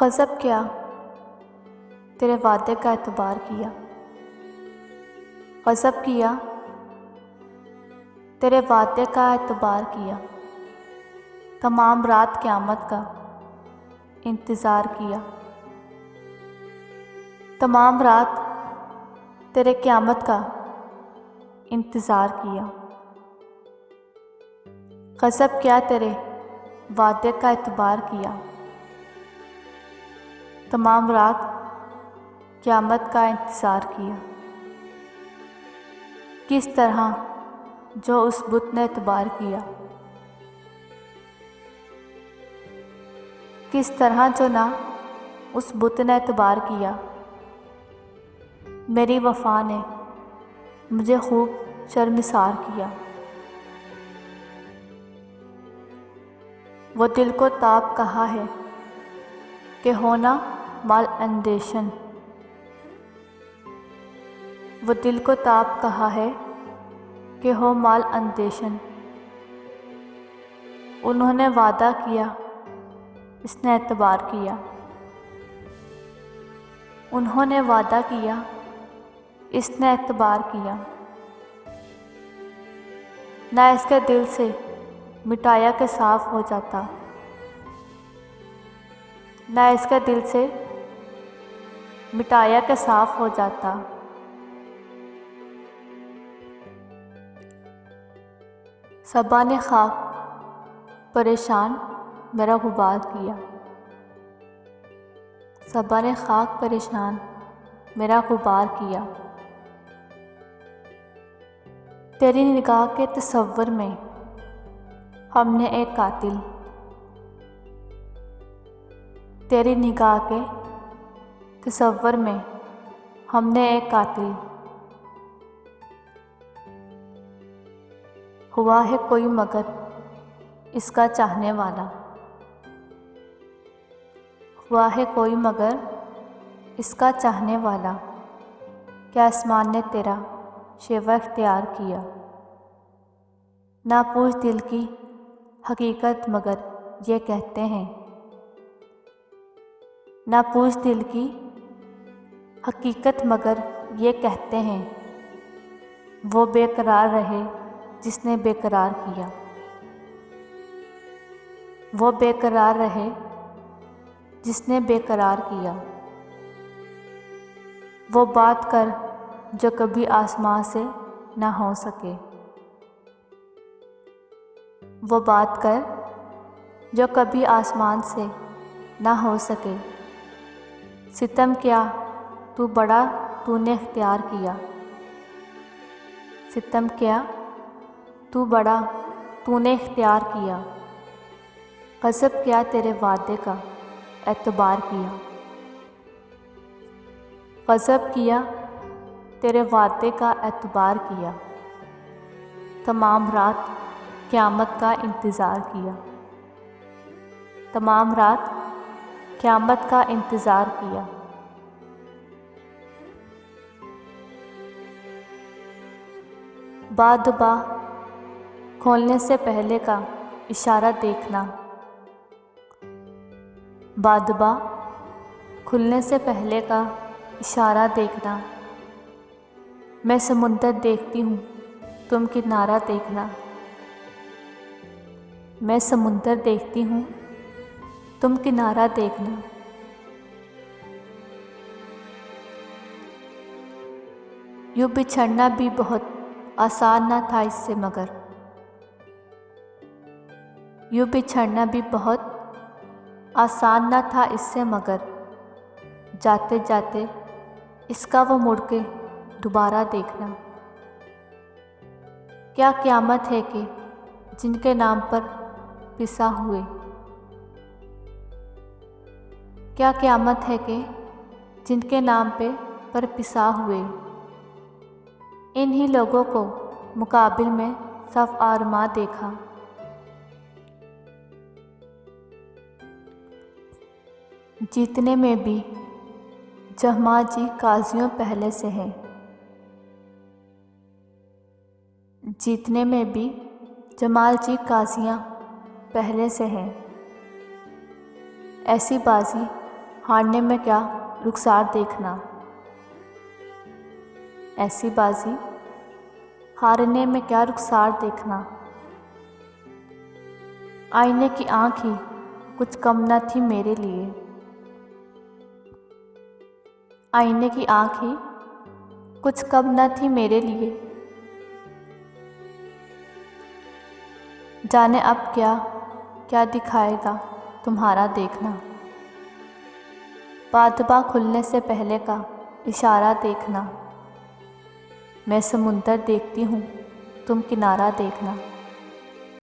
गज़ब क्या तेरे वादे का एतबार किया। गज़ब किया तेरे वादे का एतबार किया। तमाम रात क़यामत का इंतज़ार किया। तमाम रात तेरे क़यामत का इंतज़ार किया। गज़ब क्या तेरे वादे का एतबार किया। तमाम रात क़यामत का इंतज़ार किया। किस तरह जो उस बुत ने एतबार किया, किस तरह जो ना उस बुत ने एतबार किया। मेरी वफ़ा ने मुझे खूब शर्मिसार किया। वो दिल को ताब कहा है कि होना माल अंदेशन। वो दिल को ताब कहा है कि हो माल अंदेशन। उन्होंने वादा किया, इसने एतबार किया। उन्होंने वादा किया, इसने एतबार किया। ना इसके दिल से मिटाया के साफ़ हो जाता। ना इसके दिल से मिटाया के साफ़ हो जाता। सबा ने खाक परेशान मेरा गुबार किया। सबा ने खाक परेशान मेरा गुबार किया। तेरी निगाह के तसव्वुर में हमने एक कातिल। तेरी निगाह के तसव्वुर में हमने एक कातिल। हुआ है कोई मगर इसका चाहने वाला। हुआ है कोई मगर इसका चाहने वाला। क्या आसमान ने तेरा शेवा इख्तियार किया। ना पूछ दिल की हकीकत मगर ये कहते हैं। ना पूछ दिल की हकीकत मगर ये कहते हैं। वो बेकरार रहे जिसने बेकरार किया। वो बेकरार रहे जिसने बेकरार किया। वो बात कर जो कभी आसमां से ना हो सके। वो बात कर जो कभी आसमान से ना हो सके। सितम क्या तू बड़ा तूने इख्तियार किया। सितम क्या तू बड़ा तूने इख्तियार किया। गज़ब क्या तेरे वादे का एतबार किया। गज़ब किया तेरे वादे का एतबार किया। तमाम रात क़यामत का इंतज़ार किया। तमाम रात क़यामत का इंतज़ार किया। बादबा खोलने से पहले का इशारा देखना। बादबा खुलने से पहले का इशारा देखना। मैं समुंदर देखती हूँ तुम किनारा देखना। मैं समुंदर देखती हूँ तुम किनारा देखना। यूँ बिछड़ना भी बहुत आसान ना था इससे मगर। यूँ बिछड़ना भी बहुत आसान ना था इससे मगर। जाते जाते इसका वो मुड़ के दोबारा देखना। क्या क़यामत है कि जिनके नाम पर पिसा हुए। क्या क़यामत है कि जिनके नाम पर पिसा हुए। इन्हीं लोगों को मुकाबिल में सफ़ आरमा देखा। जीतने में भी जहाँ जी काजियों पहले से हैं। जीतने में भी जमाल जी काजियाँ पहले से हैं। ऐसी बाजी हारने में क्या रुखसार देखना। ऐसी बाजी हारने में क्या रुखसार देखना। आईने की आँख ही कुछ कम न थी मेरे लिए। आईने की आँख ही कुछ कम न थी मेरे लिए। जाने अब क्या क्या दिखाएगा तुम्हारा देखना। बादबा खुलने से पहले का इशारा देखना। मैं समुंदर देखती हूँ, तुम किनारा देखना।